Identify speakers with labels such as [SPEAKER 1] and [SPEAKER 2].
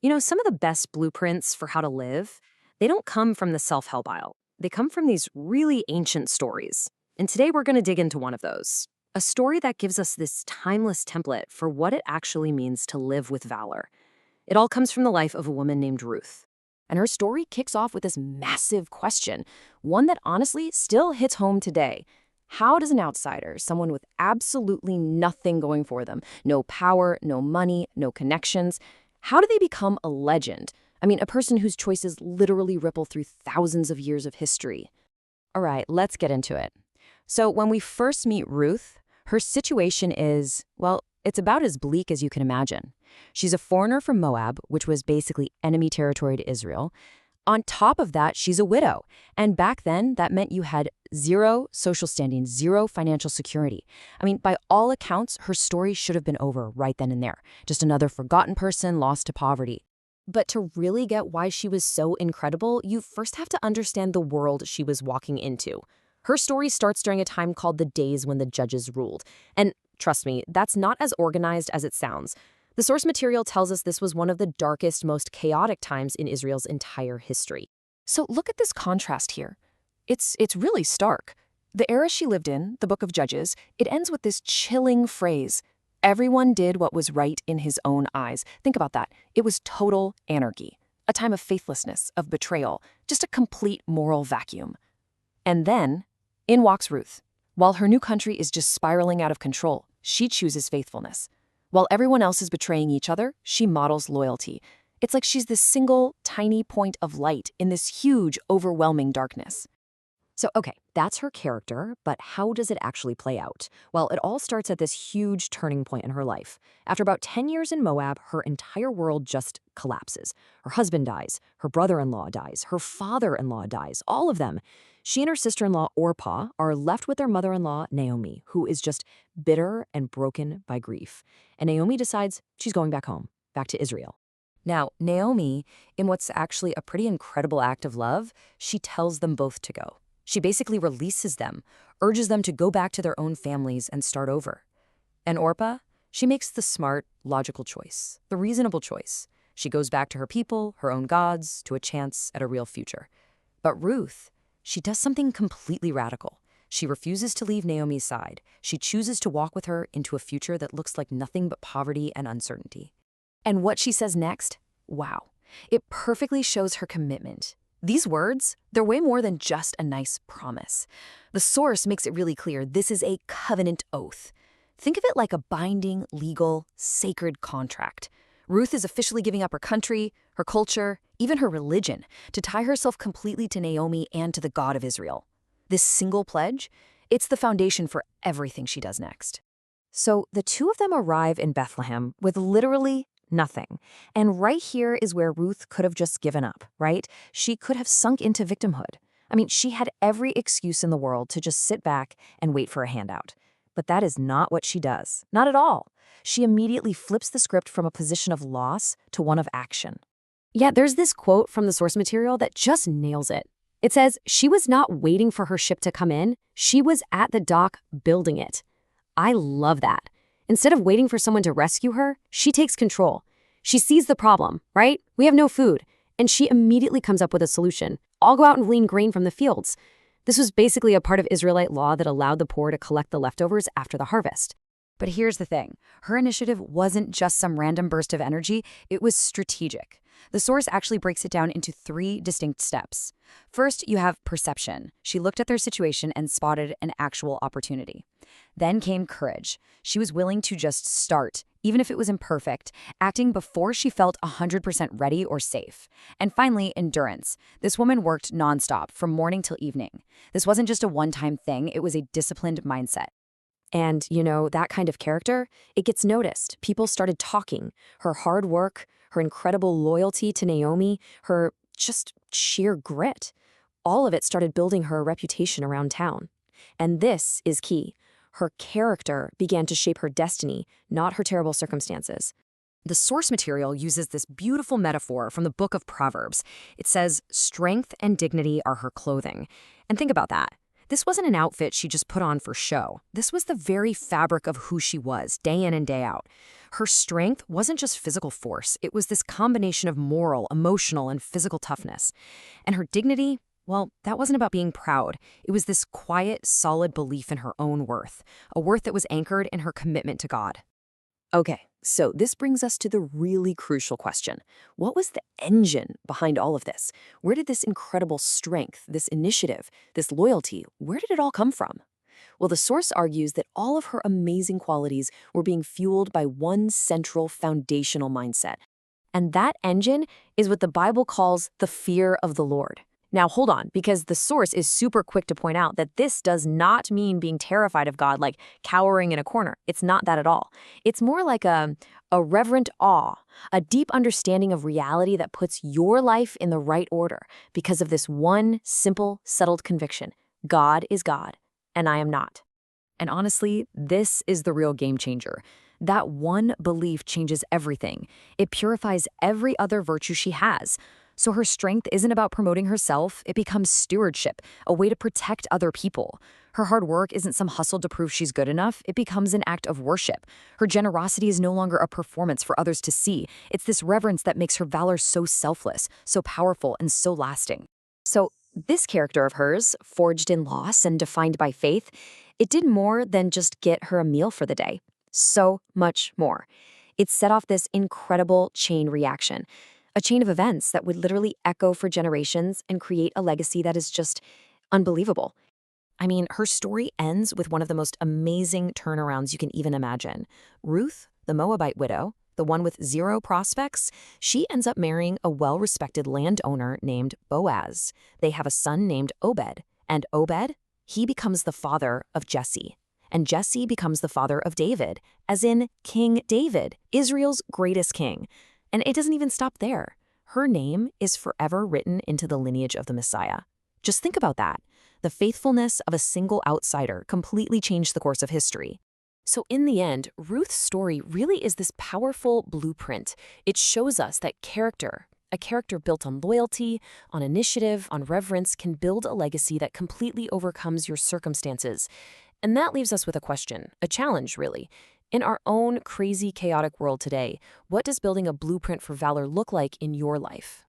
[SPEAKER 1] Some of the best blueprints for how to live, they don't come from the self-help aisle. They come from these really ancient stories. And today we're going to dig into one of those. A story that gives us this timeless template for what it actually means to live with valor. It all comes from the life of a woman named Ruth. And her story kicks off with this massive question, one that honestly still hits home today. How does an outsider, someone with absolutely nothing going for them, no power, no money, no connections, how do they become a legend? I mean, a person whose choices literally ripple through thousands of years of history. All right, let's get into it. So when we first meet Ruth, her situation is, well, it's about as bleak as you can imagine. She's a foreigner from Moab, which was basically enemy territory to Israel. On top of that, she's a widow. And back then, that meant you had zero social standing, zero financial security. I mean, by all accounts, her story should have been over right then and there. Just another forgotten person lost to poverty. But to really get why she was so incredible, you first have to understand the world she was walking into. Her story starts during a time called the days when the judges ruled. And trust me, that's not as organized as it sounds. The source material tells us this was one of the darkest, most chaotic times in Israel's entire history. So look at this contrast here. It's really stark. The era she lived in, the Book of Judges, it ends with this chilling phrase, "Everyone did what was right in his own eyes." Think about that. It was total anarchy, a time of faithlessness, of betrayal, just a complete moral vacuum. And then, in walks Ruth. While her new country is just spiraling out of control, she chooses faithfulness. While everyone else is betraying each other, she models loyalty. It's like she's this single, tiny point of light in this huge, overwhelming darkness. So, okay, that's her character, but how does it actually play out? Well, it all starts at this huge turning point in her life. After about 10 years in Moab, her entire world just collapses. Her husband dies, her brother-in-law dies, her father-in-law dies, all of them. She and her sister-in-law, Orpah, are left with their mother-in-law, Naomi, who is just bitter and broken by grief. And Naomi decides she's going back home, back to Israel. Now, Naomi, in what's actually a pretty incredible act of love, she tells them both to go. She basically releases them, urges them to go back to their own families and start over. And Orpah, she makes the smart, logical choice, the reasonable choice. She goes back to her people, her own gods, to a chance at a real future. But Ruth, she does something completely radical. She refuses to leave Naomi's side. She chooses to walk with her into a future that looks like nothing but poverty and uncertainty. And what she says next, wow, it perfectly shows her commitment. These words, they're way more than just a nice promise. The source makes it really clear this is a covenant oath. Think of it like a binding, legal, sacred contract. Ruth is officially giving up her country, her culture, even her religion, to tie herself completely to Naomi and to the God of Israel. This single pledge, it's the foundation for everything she does next. So the two of them arrive in Bethlehem with literally nothing. And right here is where Ruth could have just given up, right? She could have sunk into victimhood. I mean, she had every excuse in the world to just sit back and wait for a handout. But that is not what she does. Not at all. She immediately flips the script from a position of loss to one of action. Yeah, there's this quote from the source material that just nails it. It says, "She was not waiting for her ship to come in. She was at the dock building it." I love that. Instead of waiting for someone to rescue her, she takes control. She sees the problem, right? We have no food. And she immediately comes up with a solution. I'll go out and glean grain from the fields. This was basically a part of Israelite law that allowed the poor to collect the leftovers after the harvest. But here's the thing. Her initiative wasn't just some random burst of energy. It was strategic. The source actually breaks it down into 3 distinct steps. First, you have perception. She looked at their situation and spotted an actual opportunity. Then came courage. She was willing to just start, even if it was imperfect, acting before she felt 100% ready or safe. And finally, endurance. This woman worked nonstop from morning till evening. This wasn't just a one-time thing. It was a disciplined mindset. And, that kind of character, it gets noticed. People started talking. Her hard work, her incredible loyalty to Naomi, her just sheer grit. All of it started building her a reputation around town. And this is key. Her character began to shape her destiny, not her terrible circumstances. The source material uses this beautiful metaphor from the book of Proverbs. It says, strength and dignity are her clothing. And think about that. This wasn't an outfit she just put on for show. This was the very fabric of who she was, day in and day out. Her strength wasn't just physical force, it was this combination of moral, emotional, and physical toughness. And her dignity, well, that wasn't about being proud. It was this quiet, solid belief in her own worth, a worth that was anchored in her commitment to God. Okay, so this brings us to the really crucial question. What was the engine behind all of this? Where did this incredible strength, this initiative, this loyalty, where did it all come from? Well, the source argues that all of her amazing qualities were being fueled by one central foundational mindset. And that engine is what the Bible calls the fear of the Lord. Now, hold on, because the source is super quick to point out that this does not mean being terrified of God, like cowering in a corner. It's not that at all. It's more like a reverent awe, a deep understanding of reality that puts your life in the right order because of this one simple, settled conviction. God is God, and I am not. And honestly, this is the real game changer. That one belief changes everything. It purifies every other virtue she has. So her strength isn't about promoting herself, it becomes stewardship, a way to protect other people. Her hard work isn't some hustle to prove she's good enough, it becomes an act of worship. Her generosity is no longer a performance for others to see. It's this reverence that makes her valor so selfless, so powerful, and so lasting. So this character of hers, forged in loss and defined by faith, it did more than just get her a meal for the day. So much more. It set off this incredible chain reaction. A chain of events that would literally echo for generations and create a legacy that is just unbelievable. I mean, her story ends with one of the most amazing turnarounds you can even imagine. Ruth, the Moabite widow, the one with zero prospects, she ends up marrying a well-respected landowner named Boaz. They have a son named Obed, and Obed, he becomes the father of Jesse. And Jesse becomes the father of David, as in King David, Israel's greatest king. And it doesn't even stop there. Her name is forever written into the lineage of the Messiah. Just think about that. The faithfulness of a single outsider completely changed the course of history. So in the end, Ruth's story really is this powerful blueprint. It shows us that character, a character built on loyalty, on initiative, on reverence, can build a legacy that completely overcomes your circumstances. And that leaves us with a question, a challenge really. In our own crazy, chaotic world today, what does building a blueprint for valor look like in your life?